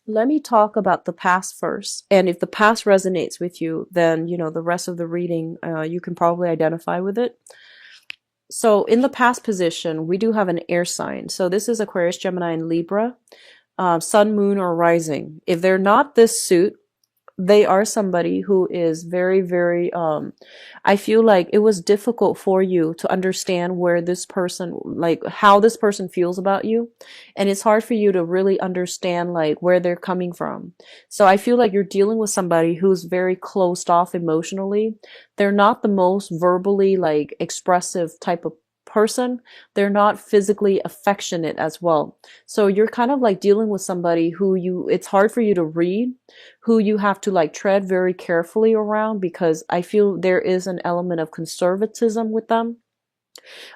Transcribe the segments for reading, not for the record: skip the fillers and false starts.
let me talk about the past first. And if the past resonates with you, then, the rest of the reading, you can probably identify with it. So in the past position, we do have an air sign. So this is Aquarius, Gemini, and Libra, sun, moon, or rising. If they're not this suit, they are somebody who is very, very, I feel like it was difficult for you to understand where this person, like how this person feels about you. And it's hard for you to really understand like where they're coming from. So I feel like you're dealing with somebody who's very closed off emotionally. They're not the most verbally like expressive type of person. They're not physically affectionate as well. So you're kind of like dealing with somebody who it's hard for you to read, who you have to like tread very carefully around, because I feel there is an element of conservatism with them.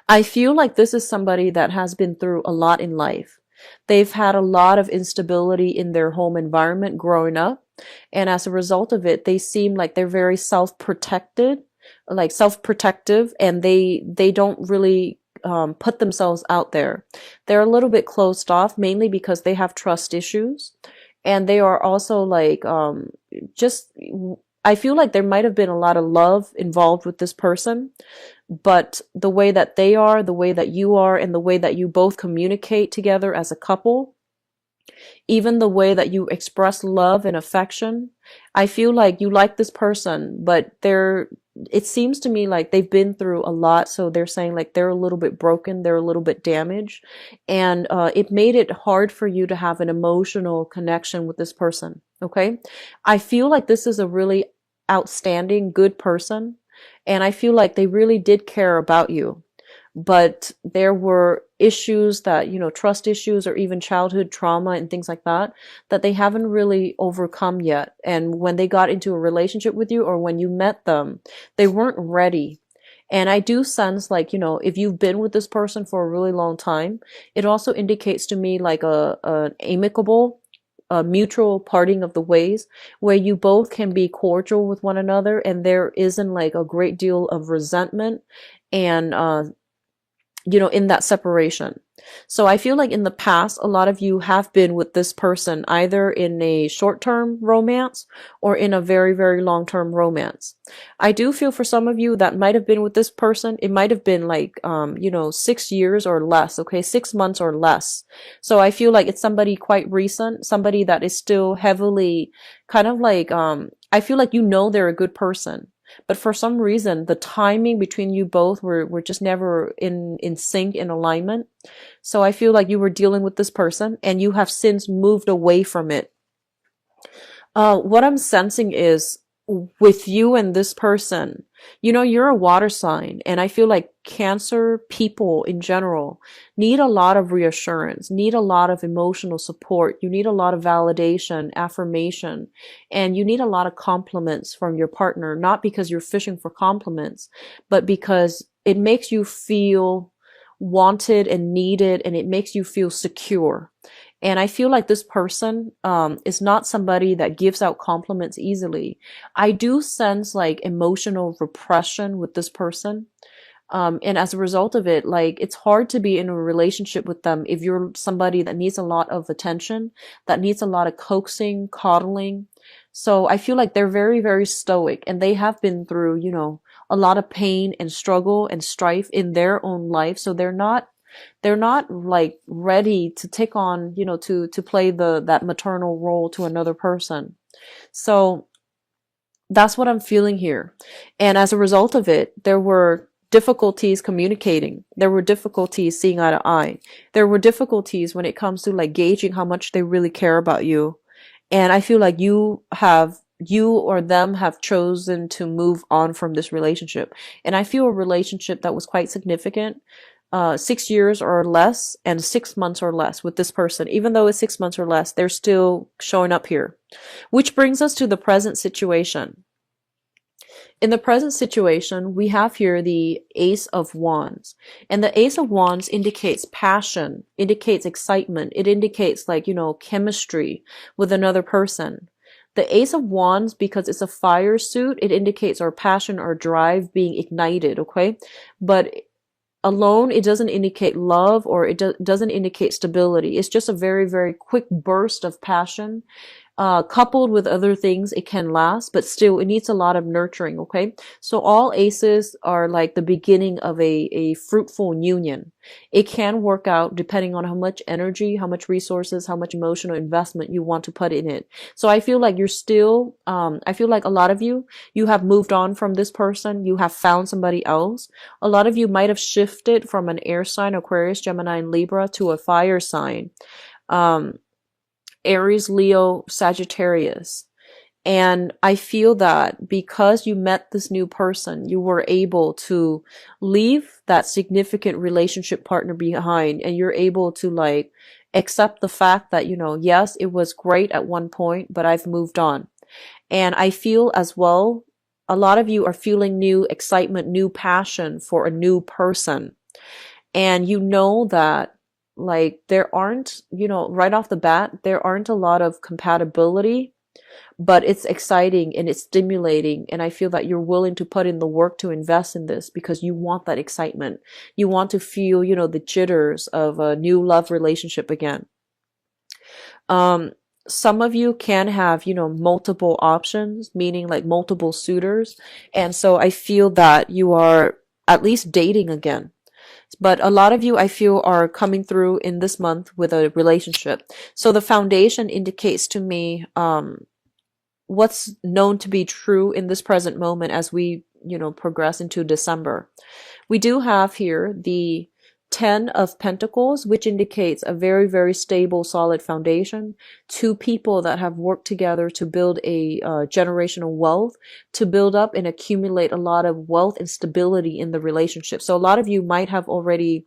I feel like this is somebody that has been through a lot in life. They've had a lot of instability in their home environment growing up. And as a result of it, they seem like they're very self-protected, like self-protective, and they don't really put themselves out there. They're a little bit closed off, mainly because they have trust issues. And they are also like, just, I feel like there might have been a lot of love involved with this person, but the way that they are, the way that you are, and the way that you both communicate together as a couple, even the way that you express love and affection, I feel like you like this person, but it seems to me like they've been through a lot. So they're saying like they're a little bit broken, they're a little bit damaged, and it made it hard for you to have an emotional connection with this person. Okay. I feel like this is a really outstanding, good person. And I feel like they really did care about you. But there were issues that, trust issues or even childhood trauma and things like that, that they haven't really overcome yet. And when they got into a relationship with you or when you met them, they weren't ready. And I do sense like, if you've been with this person for a really long time, it also indicates to me like an amicable, a mutual parting of the ways where you both can be cordial with one another and there isn't like a great deal of resentment and in that separation. So I feel like in the past, a lot of you have been with this person either in a short-term romance or in a very, very long-term romance. I do feel for some of you that might have been with this person, it might have been like, 6 years or less, okay, 6 months or less. So I feel like it's somebody quite recent, somebody that is still heavily kind of like, I feel like they're a good person. But for some reason, the timing between you both were just never in sync, in alignment. So I feel like you were dealing with this person and you have since moved away from it. What I'm sensing is with you and this person, you're a water sign, and I feel like Cancer people in general need a lot of reassurance, need a lot of emotional support. You need a lot of validation, affirmation, and you need a lot of compliments from your partner, not because you're fishing for compliments, but because it makes you feel wanted and needed, and it makes you feel secure. And I feel like this person is not somebody that gives out compliments easily. I do sense like emotional repression with this person. And as a result of it, like it's hard to be in a relationship with them if you're somebody that needs a lot of attention, that needs a lot of coaxing, coddling. So I feel like they're very, very stoic, and they have been through, a lot of pain and struggle and strife in their own life. So they're not like ready to take on, to play that maternal role to another person. So that's what I'm feeling here. And as a result of it, there were difficulties communicating. There were difficulties seeing eye to eye. There were difficulties when it comes to like gauging how much they really care about you. And I feel like you or them have chosen to move on from this relationship. And I feel a relationship that was quite significant, 6 years or less and 6 months or less with this person. Even though it's 6 months or less, they're still showing up here. Which brings us to the present situation. In the present situation, we have here the Ace of Wands. And the Ace of Wands indicates passion, indicates excitement. It indicates like, chemistry with another person. The Ace of Wands, because it's a fire suit, it indicates our passion, our drive being ignited, okay? But alone, it doesn't indicate love, or it doesn't indicate stability. It's just a very, very quick burst of passion. Coupled with other things, it can last, but still, it needs a lot of nurturing, okay? So all aces are like the beginning of a fruitful union. It can work out depending on how much energy, how much resources, how much emotional investment you want to put in it. So I feel like you're still, I feel like a lot of you have moved on from this person. You have found somebody else. A lot of you might have shifted from an air sign, Aquarius, Gemini, and Libra, to a fire sign. Um, Aries, Leo, Sagittarius. And I feel that because you met this new person, you were able to leave that significant relationship partner behind, and you're able to like accept the fact that, yes, it was great at one point, but I've moved on. And I feel as well, a lot of you are feeling new excitement, new passion for a new person. And you know that like there aren't, right off the bat, there aren't a lot of compatibility, but it's exciting and it's stimulating. And I feel that you're willing to put in the work to invest in this because you want that excitement. You want to feel, the jitters of a new love relationship again. Some of you can have, multiple options, meaning like multiple suitors. And so I feel that you are at least dating again. But a lot of you, I feel, are coming through in this month with a relationship. So the foundation indicates to me what's known to be true in this present moment as we, progress into December. We do have here the 10 of Pentacles, which indicates a very, very stable, solid foundation. Two people that have worked together to build a generational wealth, to build up and accumulate a lot of wealth and stability in the relationship. So a lot of you might have already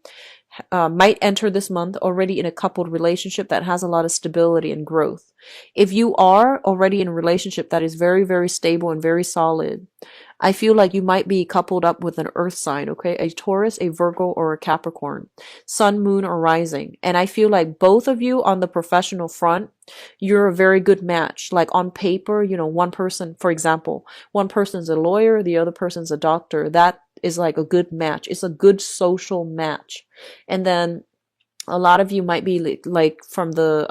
might enter this month already in a coupled relationship that has a lot of stability and growth. If you are already in a relationship that is very, very stable and very solid, I feel like you might be coupled up with an earth sign, okay? A Taurus, a Virgo, or a Capricorn, sun, moon, or rising. And I feel like both of you on the professional front, you're a very good match. Like on paper, one person, for example, one person's a lawyer, the other person's a doctor. That is like a good match. It's a good social match. And then a lot of you might be like from the,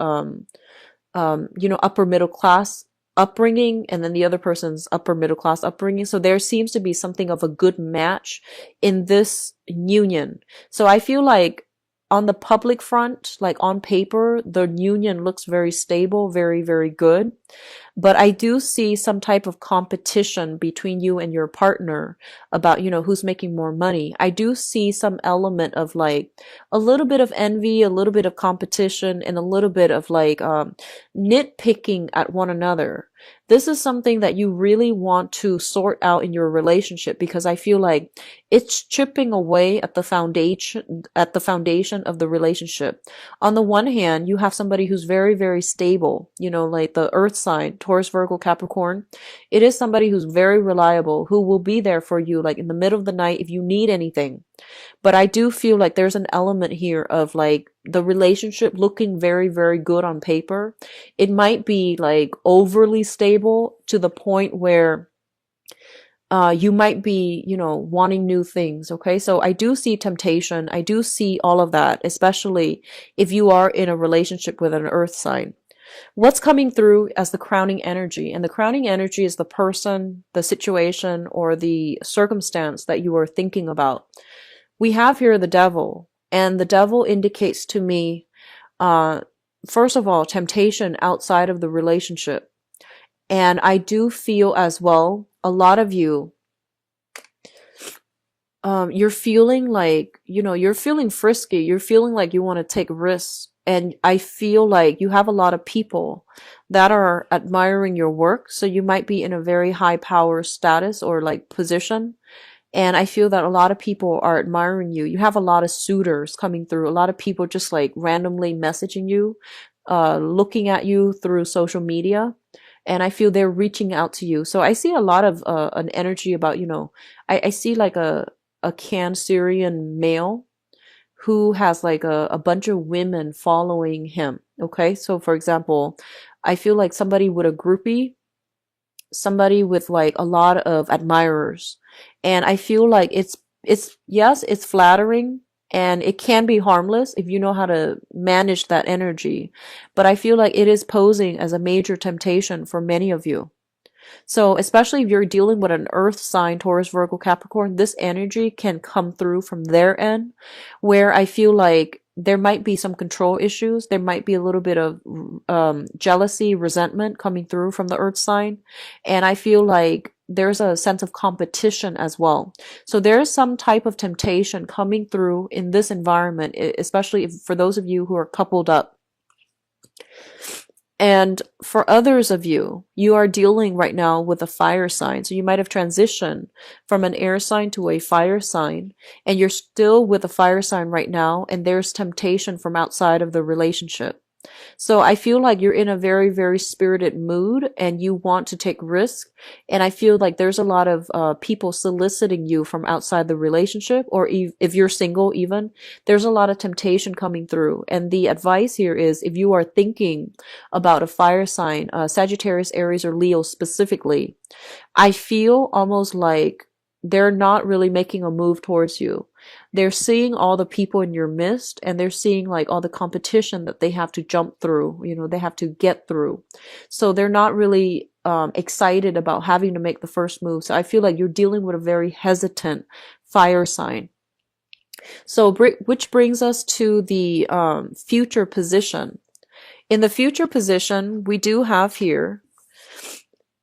upper middle class upbringing, and then the other person's upper middle class upbringing. So there seems to be something of a good match in this union. So I feel like on the public front, like on paper, the union looks very stable, very, very good. But I do see some type of competition between you and your partner about, who's making more money. I do see some element of like a little bit of envy, a little bit of competition, and a little bit of like nitpicking at one another. This is something that you really want to sort out in your relationship, because I feel like it's chipping away at the foundation of the relationship. On the one hand, you have somebody who's very, very stable, like the earth sign, Taurus, Virgo, Capricorn. It is somebody who's very reliable, who will be there for you like in the middle of the night if you need anything. But I do feel like there's an element here of like the relationship looking very, very good on paper. It might be like overly stable to the point where you might be, wanting new things. Okay. So I do see temptation. I do see all of that, especially if you are in a relationship with an earth sign. What's coming through as the crowning energy? And the crowning energy is the person, the situation, or the circumstance that you are thinking about. We have here the devil, and the devil indicates to me, first of all, temptation outside of the relationship. And I do feel as well, a lot of you, you're feeling like, you're feeling frisky. You're feeling like you want to take risks. And I feel like you have a lot of people that are admiring your work. So you might be in a very high power status or like position. And I feel that a lot of people are admiring you. You have a lot of suitors coming through, a lot of people just like randomly messaging you, looking at you through social media. And I feel they're reaching out to you. So I see a lot of an energy about, I see like a Cancerian male who has like a bunch of women following him. Okay. So for example, I feel like somebody with a groupie, somebody with like a lot of admirers. And I feel like it's it's, yes, it's flattering and it can be harmless if you know how to manage that energy. But I feel like it is posing as a major temptation for many of you. So, especially if you're dealing with an earth sign, Taurus, Virgo, Capricorn, this energy can come through from their end, where I feel like there might be some control issues. There might be a little bit of jealousy, resentment coming through from the earth sign. And I feel like there's a sense of competition as well. So there is some type of temptation coming through in this environment, especially if, for those of you who are coupled up. And for others of you, you are dealing right now with a fire sign. So you might have transitioned from an air sign to a fire sign, and you're still with a fire sign right now, and there's temptation from outside of the relationship. So I feel like you're in a very, very spirited mood and you want to take risk. And I feel like there's a lot of people soliciting you from outside the relationship, or if you're single even, there's a lot of temptation coming through. And the advice here is, if you are thinking about a fire sign, Sagittarius, Aries, or Leo specifically, I feel almost like they're not really making a move towards you. They're seeing all the people in your midst, and they're seeing like all the competition that they have to jump through, they have to get through. So they're not really excited about having to make the first move. So I feel like you're dealing with a very hesitant fire sign. So which brings us to the future position. In the future position, we do have here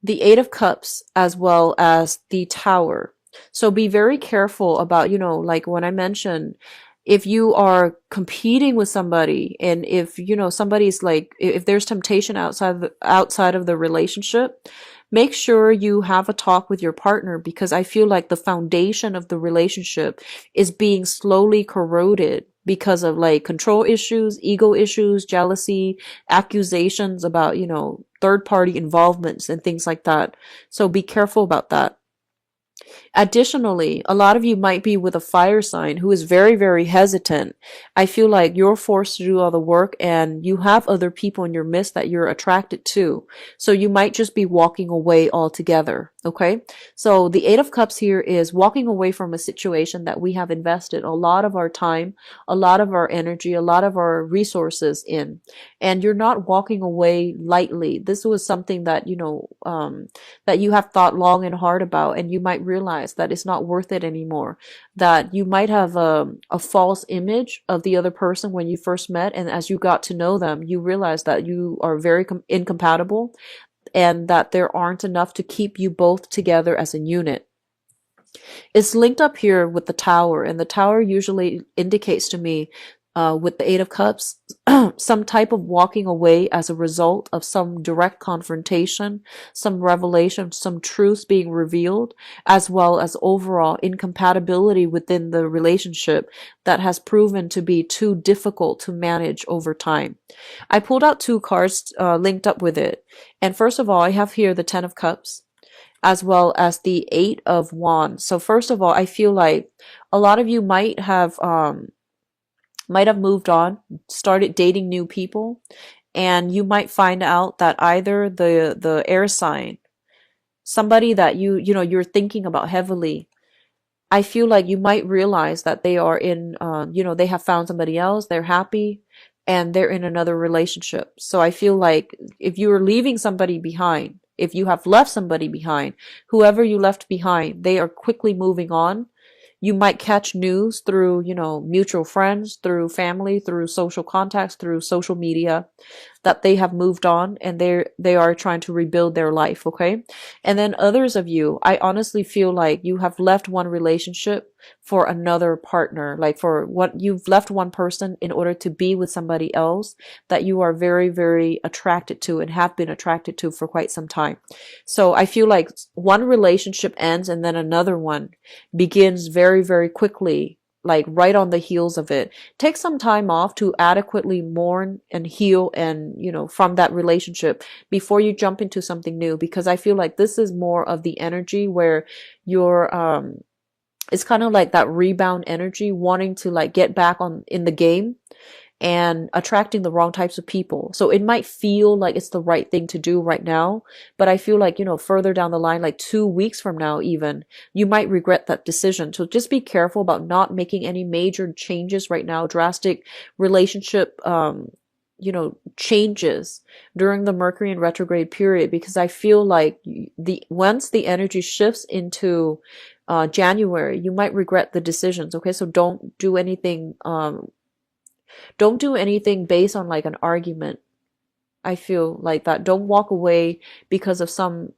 the Eight of Cups as well as the Tower. So be very careful about, like when I mentioned, if you are competing with somebody, and if, somebody's like, if there's temptation outside of the relationship, make sure you have a talk with your partner, because I feel like the foundation of the relationship is being slowly corroded because of like control issues, ego issues, jealousy, accusations about, third party involvements and things like that. So be careful about that. Additionally, a lot of you might be with a fire sign who is very, very hesitant. I feel like you're forced to do all the work, and you have other people in your midst that you're attracted to. So you might just be walking away altogether. Okay. So the Eight of Cups here is walking away from a situation that we have invested a lot of our time, a lot of our energy, a lot of our resources in, and you're not walking away lightly. This was something that, that you have thought long and hard about, and you might realize that it's not worth it anymore, that you might have a false image of the other person when you first met, and as you got to know them, you realize that you are very incompatible, and that there aren't enough to keep you both together as a unit. It's linked up here with the Tower, and the Tower usually indicates to me, with the Eight of Cups, some type of walking away as a result of some direct confrontation, some revelation, some truths being revealed, as well as overall incompatibility within the relationship that has proven to be too difficult to manage over time. I pulled out two cards linked up with it. And first of all, I have here the Ten of Cups, as well as the Eight of Wands. So first of all, I feel like a lot of you might have moved on, started dating new people, and you might find out that either the air sign, somebody that you're thinking about heavily, I feel like you might realize that they are in, they have found somebody else, they're happy, and they're in another relationship. So I feel like if you are leaving somebody behind, if you have left somebody behind, whoever you left behind, they are quickly moving on. You might catch news through, mutual friends, through family, through social contacts, through social media, that they have moved on and they are trying to rebuild their life. Okay. And then others of you, I honestly feel like you have left one relationship for another partner, like for what you've left one person in order to be with somebody else that you are very, very attracted to and have been attracted to for quite some time. So I feel like one relationship ends and then another one begins very, very quickly, like right on the heels of it. Take some time off to adequately mourn and heal and, from that relationship before you jump into something new, because I feel like this is more of the energy where you're, it's kind of like that rebound energy, wanting to like get back in the game. and attracting the wrong types of people. So it might feel like it's the right thing to do right now, but I feel like, further down the line, like 2 weeks from now, even, you might regret that decision. So just be careful about not making any major changes right now, drastic relationship, changes during the Mercury in retrograde period, because I feel like once the energy shifts into January, you might regret the decisions. Okay, so don't do anything based on like an argument. I feel like that. Don't walk away because of some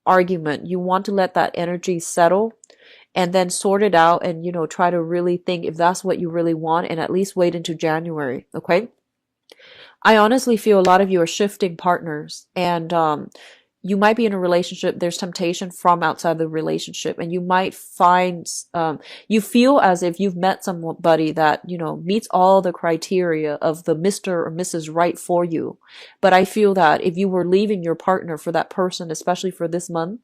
argument. You want to let that energy settle and then sort it out and, try to really think if that's what you really want, and at least wait into January. Okay. I honestly feel a lot of you are shifting partners, and you might be in a relationship. There's temptation from outside the relationship, and you might find you feel as if you've met somebody that meets all the criteria of the Mr. or Mrs. Right for you. But I feel that if you were leaving your partner for that person, especially for this month,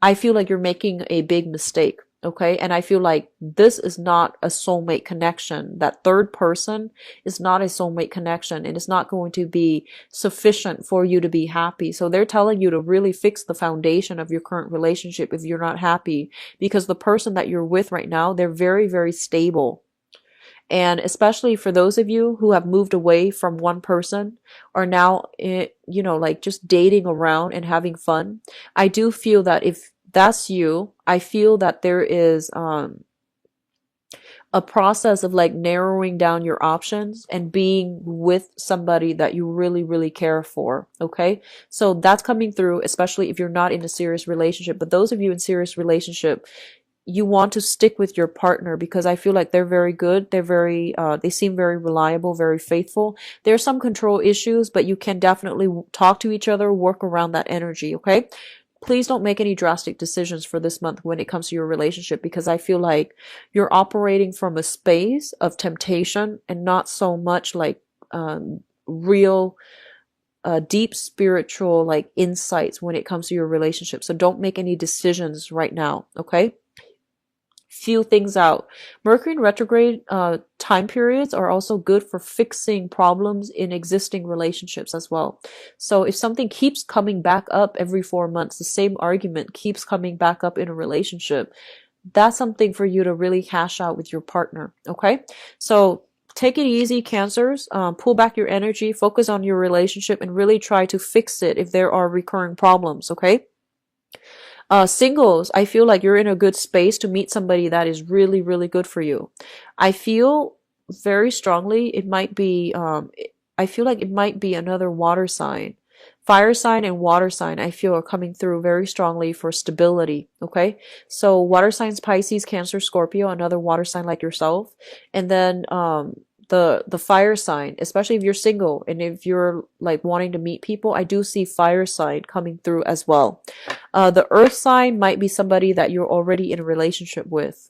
I feel like you're making a big mistake. Okay. And I feel like this is not a soulmate connection. That third person is not a soulmate connection, and it's not going to be sufficient for you to be happy. So they're telling you to really fix the foundation of your current relationship if you're not happy, because the person that you're with right now, they're very, very stable. And especially for those of you who have moved away from one person, are now, like just dating around and having fun, I do feel that if that's you, I feel that there is a process of like narrowing down your options and being with somebody that you really, really care for. Okay. So that's coming through, especially if you're not in a serious relationship. But those of you in serious relationship, you want to stick with your partner because I feel like they're very good. They seem very reliable, very faithful. There's some control issues, but you can definitely talk to each other, work around that energy. Okay. Please don't make any drastic decisions for this month when it comes to your relationship, because I feel like you're operating from a space of temptation and not so much like real deep spiritual like insights when it comes to your relationship. So don't make any decisions right now. Okay. Feel things out. Mercury in retrograde time periods are also good for fixing problems in existing relationships as well. So if something keeps coming back up every 4 months, the same argument keeps coming back up in a relationship, that's something for you to really hash out with your partner. Okay. So take it easy, Cancers. Pull back your energy, focus on your relationship, and really try to fix it if there are recurring problems. Okay. Singles, I feel like you're in a good space to meet somebody that is really, really good for you. I feel very strongly I feel like it might be another water sign. Fire sign and water sign, I feel, are coming through very strongly for stability. Okay. So water signs, Pisces, Cancer, Scorpio, another water sign like yourself. And then, the fire sign, especially if you're single and if you're like wanting to meet people, I do see fire sign coming through as well. The earth sign might be somebody that you're already in a relationship with.